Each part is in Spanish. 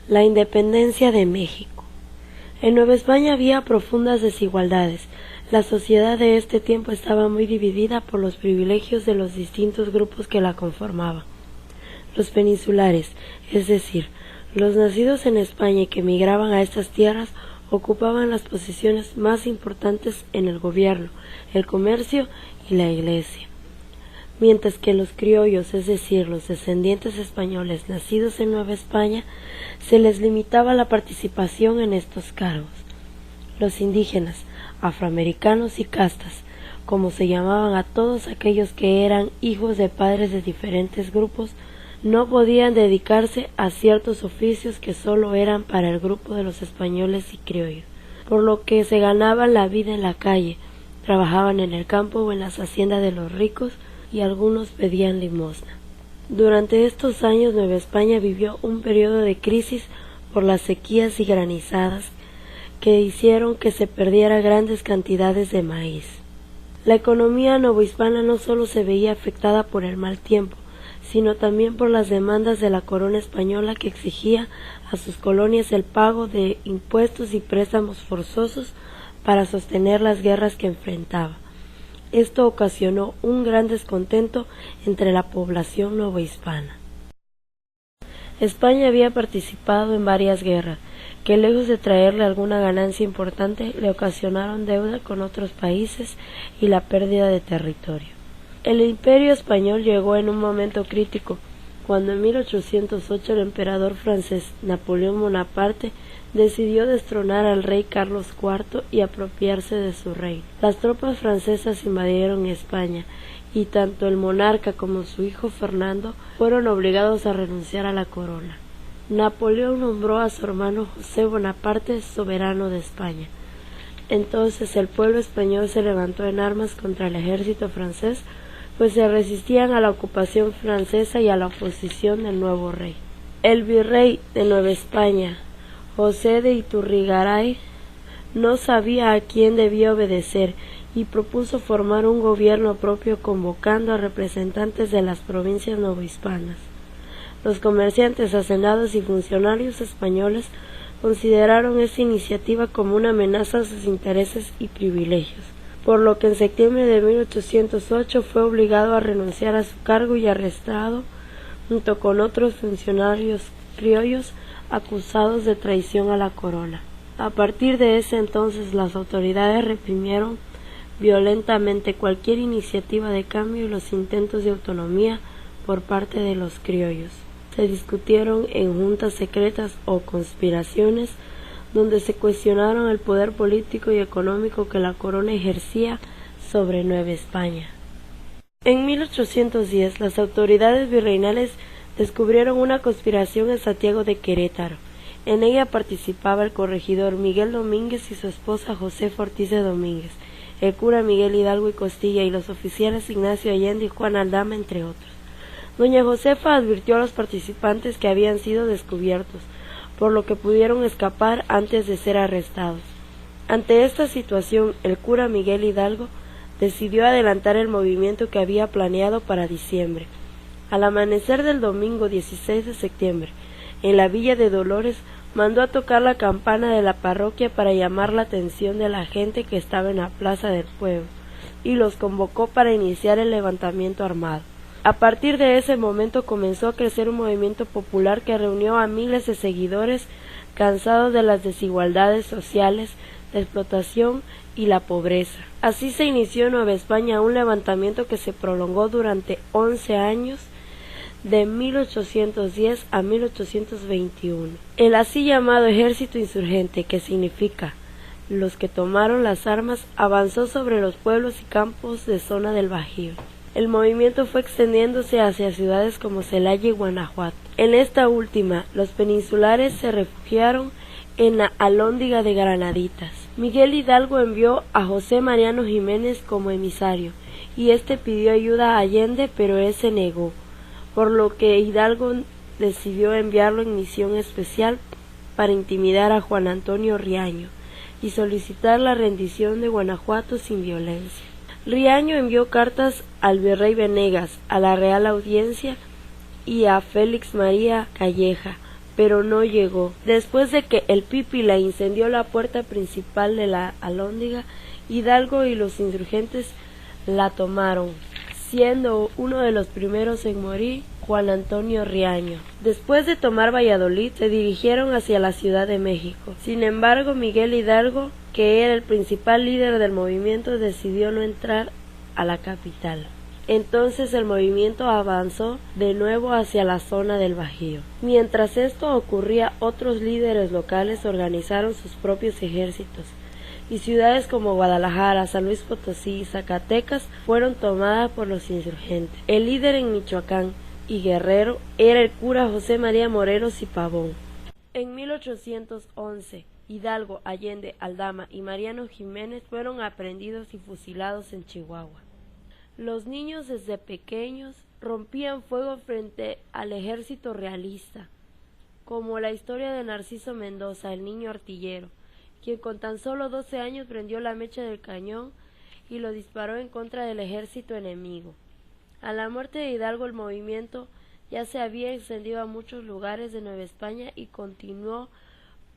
La independencia de México. En Nueva España había profundas desigualdades. La sociedad de este tiempo estaba muy dividida por los privilegios de los distintos grupos que la conformaban. Los peninsulares, es decir, los nacidos en España y que emigraban a estas tierras, ocupaban las posiciones más importantes en el gobierno, el comercio y la iglesia, mientras que los criollos, es decir, los descendientes españoles nacidos en Nueva España, se les limitaba la participación en estos cargos. Los indígenas, afroamericanos y castas, como se llamaban a todos aquellos que eran hijos de padres de diferentes grupos, no podían dedicarse a ciertos oficios que sólo eran para el grupo de los españoles y criollos, por lo que se ganaban la vida en la calle, trabajaban en el campo o en las haciendas de los ricos y algunos pedían limosna. Durante estos años Nueva España vivió un periodo de crisis por las sequías y granizadas que hicieron que se perdiera grandes cantidades de maíz. La economía novohispana no solo se veía afectada por el mal tiempo, sino también por las demandas de la corona española que exigía a sus colonias el pago de impuestos y préstamos forzosos para sostener las guerras que enfrentaba. Esto ocasionó un gran descontento entre la población novohispana. España había participado en varias guerras, que lejos de traerle alguna ganancia importante, le ocasionaron deuda con otros países y la pérdida de territorio. El imperio español llegó en un momento crítico, cuando en 1808 el emperador francés Napoleón Bonaparte decidió destronar al rey Carlos IV y apropiarse de su reino. Las tropas francesas invadieron España y tanto el monarca como su hijo Fernando fueron obligados a renunciar a la corona. Napoleón nombró a su hermano José Bonaparte soberano de España. Entonces el pueblo español se levantó en armas contra el ejército francés, pues se resistían a la ocupación francesa y a la oposición del nuevo rey. El virrey de Nueva España, José de Iturrigaray, no sabía a quién debía obedecer y propuso formar un gobierno propio convocando a representantes de las provincias novohispanas. Los comerciantes, hacendados y funcionarios españoles consideraron esta iniciativa como una amenaza a sus intereses y privilegios, por lo que en septiembre de 1808 fue obligado a renunciar a su cargo y arrestado junto con otros funcionarios criollos acusados de traición a la corona. A partir de ese entonces las autoridades reprimieron violentamente cualquier iniciativa de cambio y los intentos de autonomía por parte de los criollos. Se discutieron en juntas secretas o conspiraciones donde se cuestionaron el poder político y económico que la corona ejercía sobre Nueva España. En 1810 las autoridades virreinales descubrieron una conspiración en Santiago de Querétaro. En ella participaba el corregidor Miguel Domínguez y su esposa Josefa Ortiz de Domínguez, el cura Miguel Hidalgo y Costilla y los oficiales Ignacio Allende y Juan Aldama, entre otros. Doña Josefa advirtió a los participantes que habían sido descubiertos, por lo que pudieron escapar antes de ser arrestados. Ante esta situación, el cura Miguel Hidalgo decidió adelantar el movimiento que había planeado para diciembre. Al amanecer del domingo 16 de septiembre, en la villa de Dolores, mandó a tocar la campana de la parroquia para llamar la atención de la gente que estaba en la plaza del pueblo, y los convocó para iniciar el levantamiento armado. A partir de ese momento comenzó a crecer un movimiento popular que reunió a miles de seguidores cansados de las desigualdades sociales, la explotación y la pobreza. Así se inició en Nueva España un levantamiento que se prolongó durante 11 años, de 1810 a 1821. El así llamado ejército insurgente, que significa los que tomaron las armas, avanzó sobre los pueblos y campos de zona del Bajío. El movimiento fue extendiéndose hacia ciudades como Celaya y Guanajuato. En esta última, los peninsulares se refugiaron en la Alhóndiga de Granaditas. Miguel Hidalgo envió a José Mariano Jiménez como emisario, y éste pidió ayuda a Allende, pero él se negó, por lo que Hidalgo decidió enviarlo en misión especial para intimidar a Juan Antonio Riaño y solicitar la rendición de Guanajuato sin violencia. Riaño envió cartas al virrey Venegas, a la Real Audiencia y a Félix María Calleja pero no llegó. Después de que el Pípila incendió la puerta principal de la Alhóndiga, Hidalgo y los insurgentes la tomaron, siendo uno de los primeros en morir Juan Antonio Riaño. Después de tomar Valladolid, se dirigieron hacia la Ciudad de México. Sin embargo, Miguel Hidalgo, que era el principal líder del movimiento, decidió no entrar a la capital. Entonces el movimiento avanzó de nuevo hacia la zona del Bajío. Mientras esto ocurría, otros líderes locales organizaron sus propios ejércitos, y ciudades como Guadalajara, San Luis Potosí y Zacatecas fueron tomadas por los insurgentes. El líder en Michoacán y Guerrero era el cura José María Morelos y Pavón. En 1811, Hidalgo, Allende, Aldama y Mariano Jiménez fueron aprehendidos y fusilados en Chihuahua. Los niños desde pequeños rompían fuego frente al ejército realista, como la historia de Narciso Mendoza, el niño artillero, quien con tan solo 12 años prendió la mecha del cañón y lo disparó en contra del ejército enemigo. A la muerte de Hidalgo, el movimiento ya se había extendido a muchos lugares de Nueva España y continuó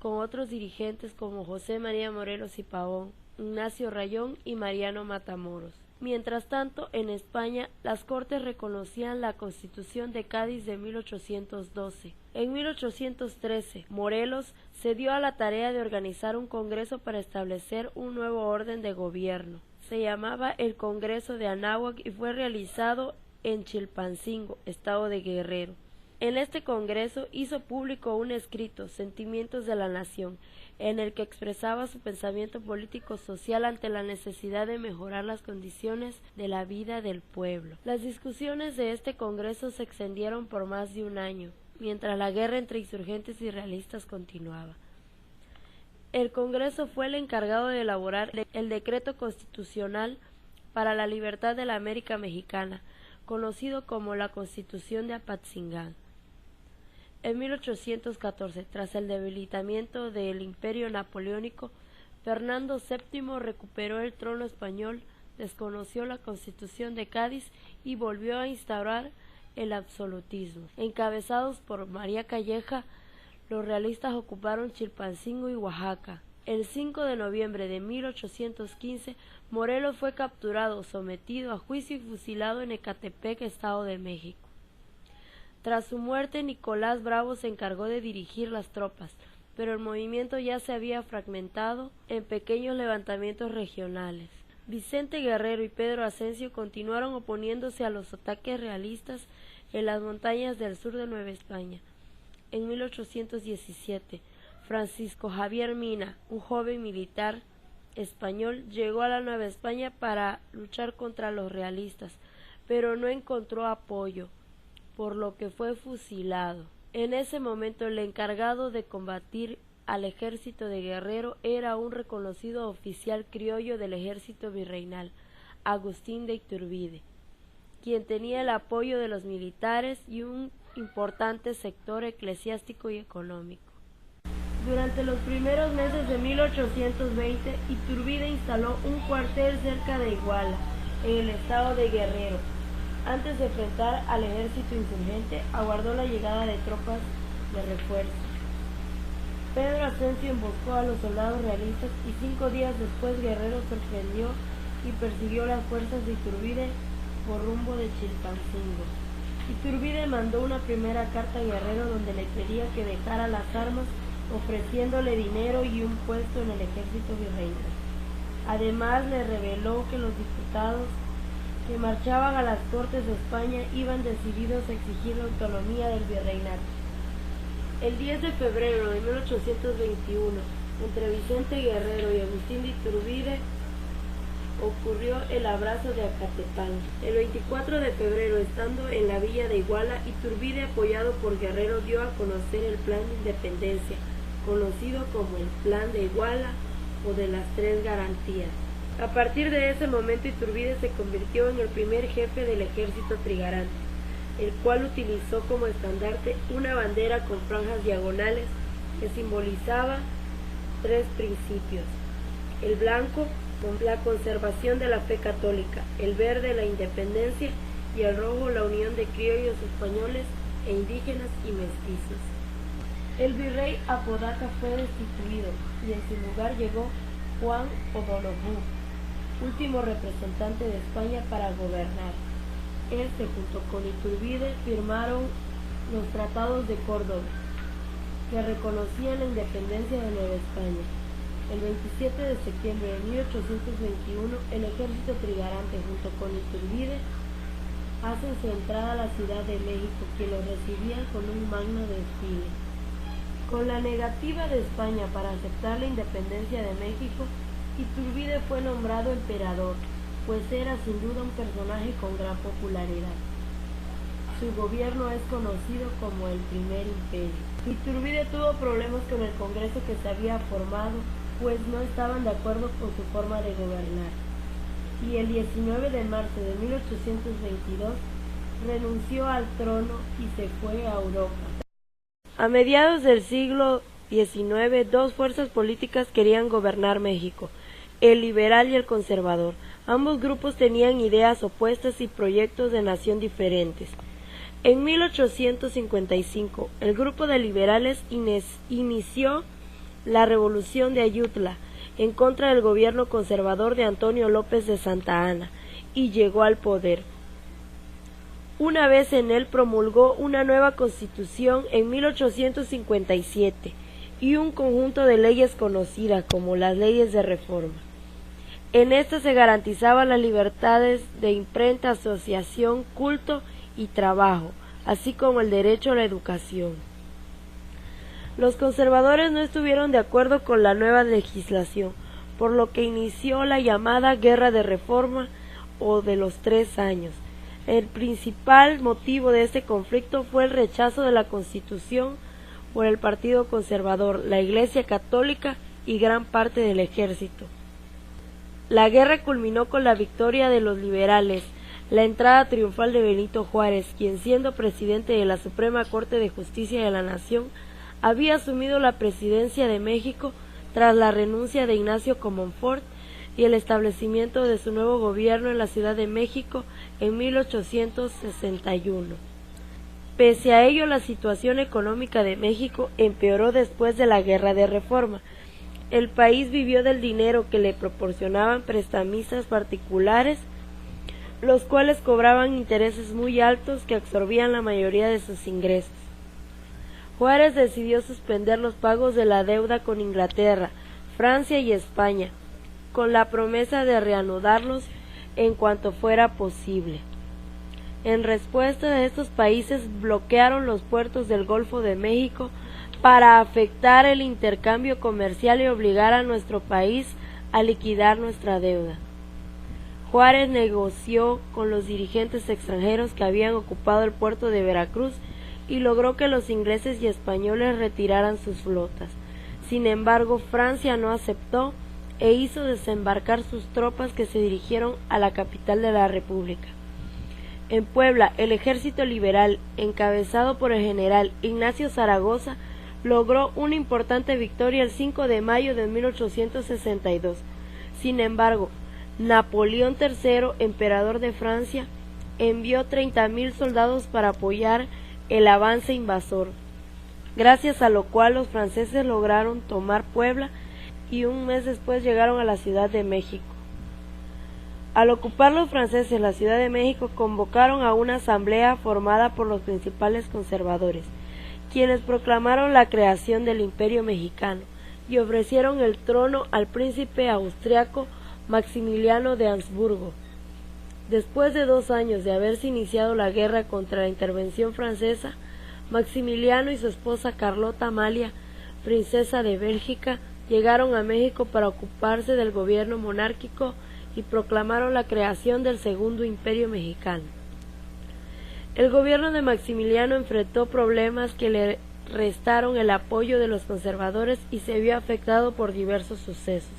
con otros dirigentes como José María Morelos y Pavón, Ignacio Rayón y Mariano Matamoros. Mientras tanto, en España, las Cortes reconocían la Constitución de Cádiz de 1812. En 1813, Morelos se dio a la tarea de organizar un congreso para establecer un nuevo orden de gobierno. Se llamaba el Congreso de Anáhuac y fue realizado en Chilpancingo, estado de Guerrero. En este congreso hizo público un escrito, Sentimientos de la Nación, en el que expresaba su pensamiento político-social ante la necesidad de mejorar las condiciones de la vida del pueblo. Las discusiones de este congreso se extendieron por más de un año, mientras la guerra entre insurgentes y realistas continuaba. El Congreso fue el encargado de elaborar el decreto constitucional para la libertad de la América Mexicana, conocido como la Constitución de Apatzingán. En 1814, tras el debilitamiento del Imperio Napoleónico, Fernando VII recuperó el trono español, desconoció la Constitución de Cádiz y volvió a instaurar el absolutismo. Encabezados por María Calleja, los realistas ocuparon Chilpancingo y Oaxaca. El 5 de noviembre de 1815, Morelos fue capturado, sometido a juicio y fusilado en Ecatepec, Estado de México. Tras su muerte, Nicolás Bravo se encargó de dirigir las tropas, pero el movimiento ya se había fragmentado en pequeños levantamientos regionales. Vicente Guerrero y Pedro Asensio continuaron oponiéndose a los ataques realistas en las montañas del sur de Nueva España. En 1817, Francisco Javier Mina, un joven militar español, llegó a la Nueva España para luchar contra los realistas, pero no encontró apoyo, por lo que fue fusilado. En ese momento, el encargado de combatir al ejército de Guerrero era un reconocido oficial criollo del ejército virreinal, Agustín de Iturbide, quien tenía el apoyo de los militares y un importante sector eclesiástico y económico. Durante los primeros meses de 1820, Iturbide instaló un cuartel cerca de Iguala, en el estado de Guerrero. Antes de enfrentar al ejército insurgente, aguardó la llegada de tropas de refuerzo. Pedro Asensio emboscó a los soldados realistas y 5 días después Guerrero sorprendió y persiguió las fuerzas de Iturbide por rumbo de Chilpancingo. Iturbide mandó una primera carta a Guerrero donde le pedía que dejara las armas, ofreciéndole dinero y un puesto en el ejército virreinal. Además, le reveló que los diputados que marchaban a las Cortes de España iban decididos a exigir la autonomía del virreinato. El 10 de febrero de 1821, entre Vicente Guerrero y Agustín de Iturbide, ocurrió el abrazo de Acatepán. El 24 de febrero, estando en la villa de Iguala, Iturbide, apoyado por Guerrero, dio a conocer el plan de independencia, conocido como el Plan de Iguala o de las Tres Garantías. A partir de ese momento, Iturbide se convirtió en el primer jefe del ejército trigarante, el cual utilizó como estandarte una bandera con franjas diagonales que simbolizaba 3 principios: el blanco, la conservación de la fe católica; el verde, la independencia; y el rojo, la unión de criollos españoles e indígenas y mestizos. El virrey Apodaca fue destituido y en su lugar llegó Juan O'Donoghue, último representante de España para gobernar. Junto con Iturbide, firmaron los tratados de Córdoba, que reconocían la independencia de Nueva España. El 27 de septiembre de 1821, el ejército trigarante junto con Iturbide hacen su entrada a la Ciudad de México, quien los recibían con un magno desfile. Con la negativa de España para aceptar la independencia de México, Iturbide fue nombrado emperador, pues era sin duda un personaje con gran popularidad. Su gobierno es conocido como el Primer Imperio. Iturbide tuvo problemas con el Congreso que se había formado, pues no estaban de acuerdo con su forma de gobernar. Y el 19 de marzo de 1822 renunció al trono y se fue a Europa. A mediados del siglo XIX, dos fuerzas políticas querían gobernar México, el liberal y el conservador. Ambos grupos tenían ideas opuestas y proyectos de nación diferentes. En 1855, el grupo de liberales inició la Revolución de Ayutla en contra del gobierno conservador de Antonio López de Santa Anna y llegó al poder. Una vez en él promulgó una nueva constitución en 1857 y un conjunto de leyes conocidas como las leyes de reforma. En esta se garantizaban las libertades de imprenta, asociación, culto y trabajo, así como el derecho a la educación. Los conservadores no estuvieron de acuerdo con la nueva legislación, por lo que inició la llamada Guerra de Reforma o de los 3 años. El principal motivo de este conflicto fue el rechazo de la Constitución por el Partido Conservador, la Iglesia Católica y gran parte del ejército. La guerra culminó con la victoria de los liberales, la entrada triunfal de Benito Juárez, quien siendo presidente de la Suprema Corte de Justicia de la Nación, había asumido la presidencia de México tras la renuncia de Ignacio Comonfort y el establecimiento de su nuevo gobierno en la Ciudad de México en 1861. Pese a ello, la situación económica de México empeoró después de la Guerra de Reforma. El país vivió del dinero que le proporcionaban prestamistas particulares, los cuales cobraban intereses muy altos que absorbían la mayoría de sus ingresos. Juárez decidió suspender los pagos de la deuda con Inglaterra, Francia y España, con la promesa de reanudarlos en cuanto fuera posible. En respuesta, estos países bloquearon los puertos del Golfo de México para afectar el intercambio comercial y obligar a nuestro país a liquidar nuestra deuda. Juárez negoció con los dirigentes extranjeros que habían ocupado el puerto de Veracruz y logró que los ingleses y españoles retiraran sus flotas. Sin embargo, Francia no aceptó e hizo desembarcar sus tropas que se dirigieron a la capital de la República. En Puebla, el ejército liberal, encabezado por el general Ignacio Zaragoza, logró una importante victoria el 5 de mayo de 1862. Sin embargo, Napoleón III, emperador de Francia, envió 30,000 soldados para apoyar el avance invasor, gracias a lo cual los franceses lograron tomar Puebla y un mes después llegaron a la Ciudad de México. Al ocupar los franceses la Ciudad de México, convocaron a una asamblea formada por los principales conservadores, quienes proclamaron la creación del Imperio Mexicano y ofrecieron el trono al príncipe austriaco Maximiliano de Habsburgo. Después de 2 años de haberse iniciado la guerra contra la intervención francesa, Maximiliano y su esposa Carlota Amalia, princesa de Bélgica, llegaron a México para ocuparse del gobierno monárquico y proclamaron la creación del Segundo Imperio Mexicano. El gobierno de Maximiliano enfrentó problemas que le restaron el apoyo de los conservadores y se vio afectado por diversos sucesos.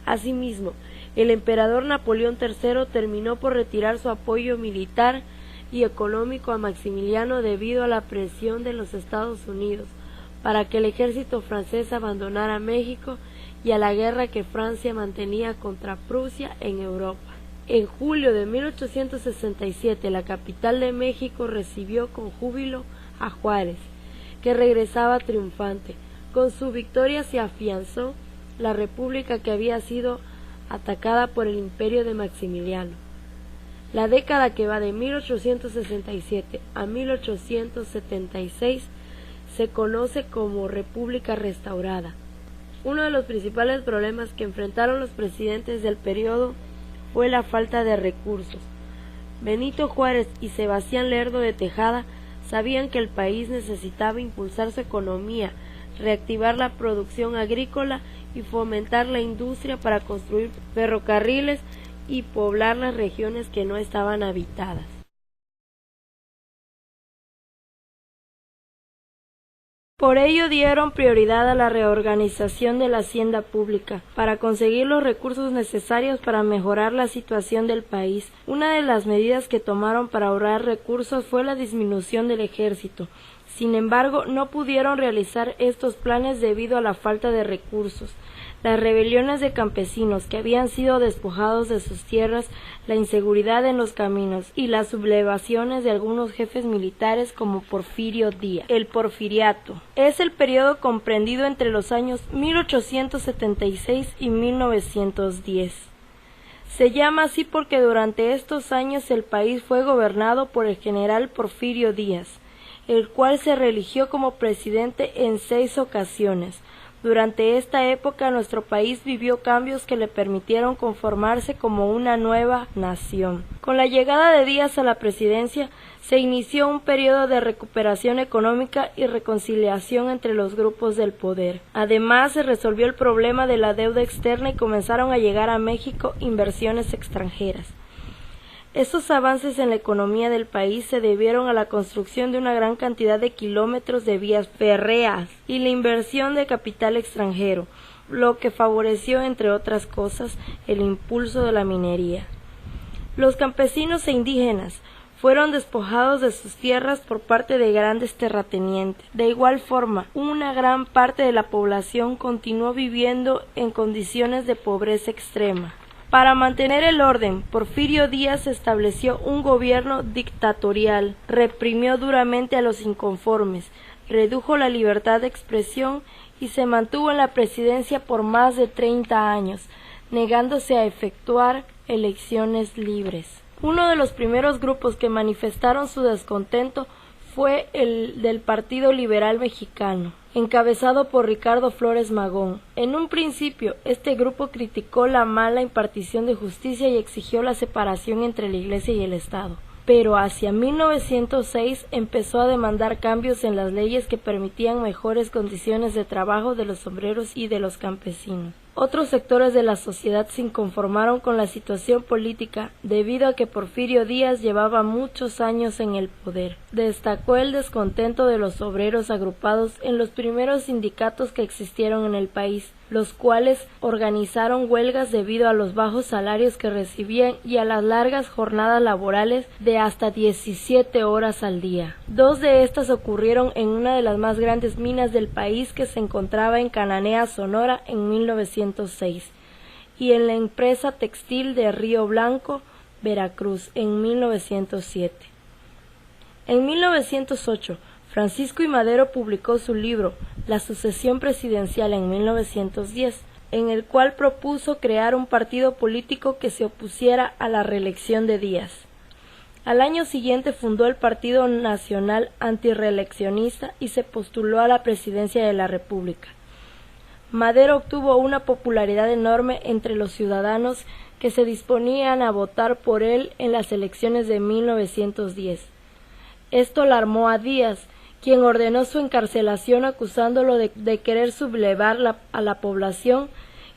Asimismo, el emperador Napoleón III terminó por retirar su apoyo militar y económico a Maximiliano debido a la presión de los Estados Unidos para que el ejército francés abandonara México y a la guerra que Francia mantenía contra Prusia en Europa. En julio de 1867, la capital de México recibió con júbilo a Juárez, que regresaba triunfante. Con su victoria se afianzó la república que había sido atacada por el imperio de Maximiliano. La década que va de 1867 a 1876 se conoce como República Restaurada. Uno de los principales problemas que enfrentaron los presidentes del periodo fue la falta de recursos. Benito Juárez y Sebastián Lerdo de Tejada sabían que el país necesitaba impulsar su economía, reactivar la producción agrícola y fomentar la industria para construir ferrocarriles y poblar las regiones que no estaban habitadas. Por ello dieron prioridad a la reorganización de la hacienda pública, para conseguir los recursos necesarios para mejorar la situación del país. Una de las medidas que tomaron para ahorrar recursos fue la disminución del ejército. Sin embargo, no pudieron realizar estos planes debido a la falta de recursos. Las rebeliones de campesinos que habían sido despojados de sus tierras, la inseguridad en los caminos y las sublevaciones de algunos jefes militares como Porfirio Díaz. El Porfiriato es el periodo comprendido entre los años 1876 y 1910. Se llama así porque durante estos años el país fue gobernado por el general Porfirio Díaz, el cual se reeligió como presidente en 6 ocasiones. Durante esta época nuestro país vivió cambios que le permitieron conformarse como una nueva nación. Con la llegada de Díaz a la presidencia, se inició un periodo de recuperación económica y reconciliación entre los grupos del poder. Además, se resolvió el problema de la deuda externa y comenzaron a llegar a México inversiones extranjeras. Estos avances en la economía del país se debieron a la construcción de una gran cantidad de kilómetros de vías férreas y la inversión de capital extranjero, lo que favoreció, entre otras cosas, el impulso de la minería. Los campesinos e indígenas fueron despojados de sus tierras por parte de grandes terratenientes. De igual forma, una gran parte de la población continuó viviendo en condiciones de pobreza extrema. Para mantener el orden, Porfirio Díaz estableció un gobierno dictatorial, reprimió duramente a los inconformes, redujo la libertad de expresión y se mantuvo en la presidencia por más de 30 años, negándose a efectuar elecciones libres. Uno de los primeros grupos que manifestaron su descontento fue el del Partido Liberal Mexicano, encabezado por Ricardo Flores Magón. En un principio, este grupo criticó la mala impartición de justicia y exigió la separación entre la Iglesia y el Estado. Pero hacia 1906 empezó a demandar cambios en las leyes que permitían mejores condiciones de trabajo de los obreros y de los campesinos. Otros sectores de la sociedad se inconformaron con la situación política debido a que Porfirio Díaz llevaba muchos años en el poder. Destacó el descontento de los obreros agrupados en los primeros sindicatos que existieron en el país, los cuales organizaron huelgas debido a los bajos salarios que recibían y a las largas jornadas laborales de hasta 17 horas al día. 2 de estas ocurrieron en una de las más grandes minas del país que se encontraba en Cananea, Sonora, en 1906, y en la empresa textil de Río Blanco, Veracruz, en 1907. En 1908, Francisco I. Madero publicó su libro La sucesión presidencial en 1910, en el cual propuso crear un partido político que se opusiera a la reelección de Díaz. Al año siguiente fundó el Partido Nacional Antirreeleccionista y se postuló a la presidencia de la República. Madero obtuvo una popularidad enorme entre los ciudadanos que se disponían a votar por él en las elecciones de 1910. Esto alarmó a Díaz, quien ordenó su encarcelación acusándolo de querer sublevar a la población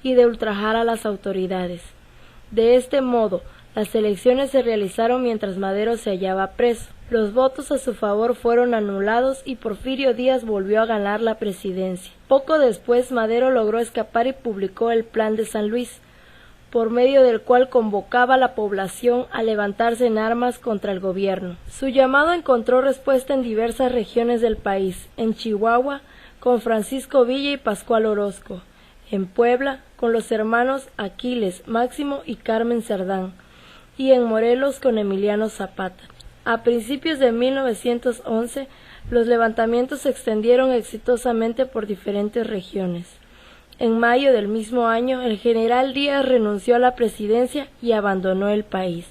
y de ultrajar a las autoridades. De este modo, las elecciones se realizaron mientras Madero se hallaba preso. Los votos a su favor fueron anulados y Porfirio Díaz volvió a ganar la presidencia. Poco después, Madero logró escapar y publicó el Plan de San Luis, por medio del cual convocaba a la población a levantarse en armas contra el gobierno. Su llamado encontró respuesta en diversas regiones del país: en Chihuahua, con Francisco Villa y Pascual Orozco; en Puebla, con los hermanos Aquiles, Máximo y Carmen Cerdán; y en Morelos, con Emiliano Zapata. A principios de 1911, Los levantamientos se extendieron exitosamente por diferentes regiones. En mayo del mismo año, el general Díaz renunció a la presidencia y abandonó el país.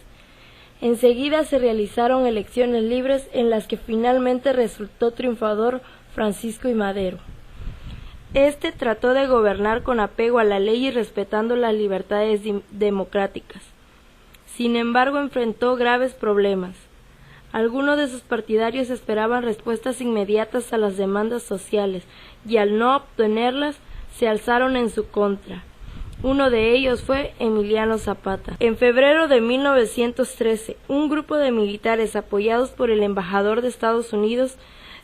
Enseguida se realizaron elecciones libres en las que finalmente resultó triunfador Francisco I. Madero. Este trató de gobernar con apego a la ley y respetando las libertades democráticas. Sin embargo, enfrentó graves problemas. Algunos de sus partidarios esperaban respuestas inmediatas a las demandas sociales y al no obtenerlas, se alzaron en su contra. Uno de ellos fue Emiliano Zapata. En febrero de 1913, un grupo de militares apoyados por el embajador de Estados Unidos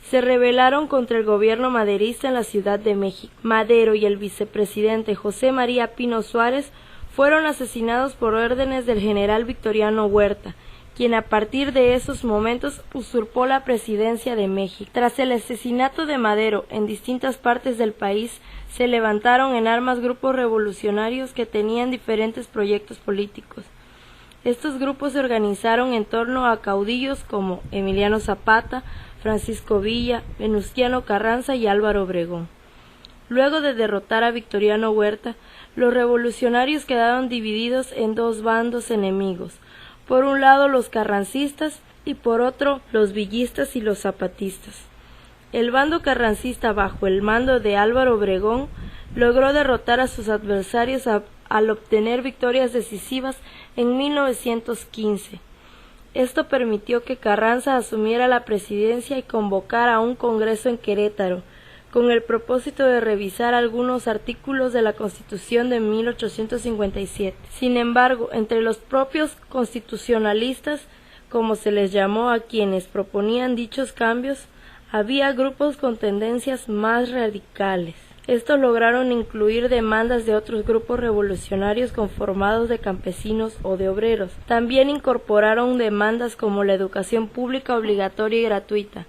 se rebelaron contra el gobierno maderista en la Ciudad de México. Madero y el vicepresidente José María Pino Suárez fueron asesinados por órdenes del general Victoriano Huerta, quien a partir de esos momentos usurpó la presidencia de México. Tras el asesinato de Madero en distintas partes del país, se levantaron en armas grupos revolucionarios que tenían diferentes proyectos políticos. Estos grupos se organizaron en torno a caudillos como Emiliano Zapata, Francisco Villa, Venustiano Carranza y Álvaro Obregón. Luego de derrotar a Victoriano Huerta, los revolucionarios quedaron divididos en dos bandos enemigos, por un lado los carrancistas y por otro los villistas y los zapatistas. El bando carrancista, bajo el mando de Álvaro Obregón, logró derrotar a sus adversarios al obtener victorias decisivas en 1915. Esto permitió que Carranza asumiera la presidencia y convocara a un congreso en Querétaro, con el propósito de revisar algunos artículos de la Constitución de 1857. Sin embargo, entre los propios constitucionalistas, como se les llamó a quienes proponían dichos cambios, había grupos con tendencias más radicales. Estos lograron incluir demandas de otros grupos revolucionarios conformados de campesinos o de obreros. También incorporaron demandas como la educación pública obligatoria y gratuita,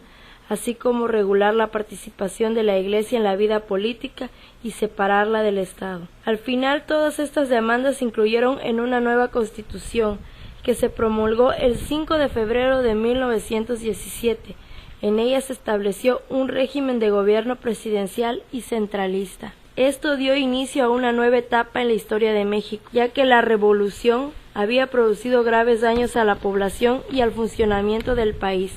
así como regular la participación de la Iglesia en la vida política y separarla del Estado. Al final, todas estas demandas se incluyeron en una nueva Constitución, que se promulgó el 5 de febrero de 1917. En ella se estableció un régimen de gobierno presidencial y centralista. Esto dio inicio a una nueva etapa en la historia de México, ya que la revolución había producido graves daños a la población y al funcionamiento del país.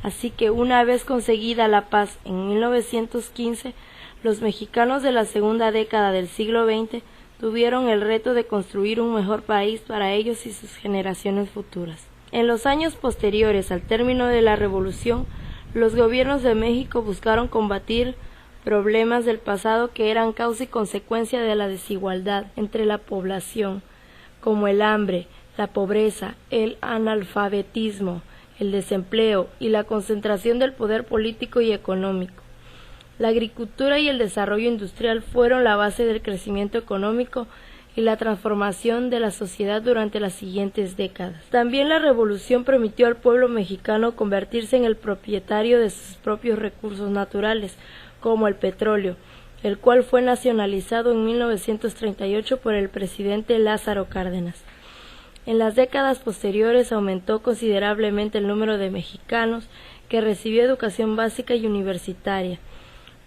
Así que una vez conseguida la paz en 1915, los mexicanos de la segunda década del siglo XX tuvieron el reto de construir un mejor país para ellos y sus generaciones futuras. En los años posteriores al término de la revolución, los gobiernos de México buscaron combatir problemas del pasado que eran causa y consecuencia de la desigualdad entre la población, como el hambre, la pobreza, el analfabetismo, el desempleo y la concentración del poder político y económico. La agricultura y el desarrollo industrial fueron la base del crecimiento económico y la transformación de la sociedad durante las siguientes décadas. También la revolución permitió al pueblo mexicano convertirse en el propietario de sus propios recursos naturales, como el petróleo, el cual fue nacionalizado en 1938 por el presidente Lázaro Cárdenas. En las décadas posteriores aumentó considerablemente el número de mexicanos que recibió educación básica y universitaria,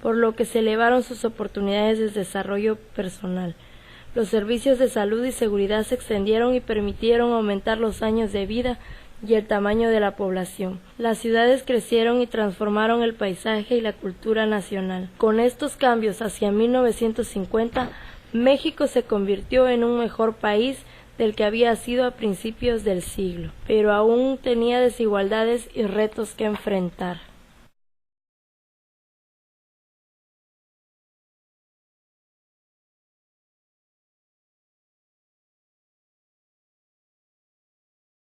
por lo que se elevaron sus oportunidades de desarrollo personal. Los servicios de salud y seguridad se extendieron y permitieron aumentar los años de vida y el tamaño de la población. Las ciudades crecieron y transformaron el paisaje y la cultura nacional. Con estos cambios hacia 1950, México se convirtió en un mejor país del que había sido a principios del siglo, pero aún tenía desigualdades y retos que enfrentar.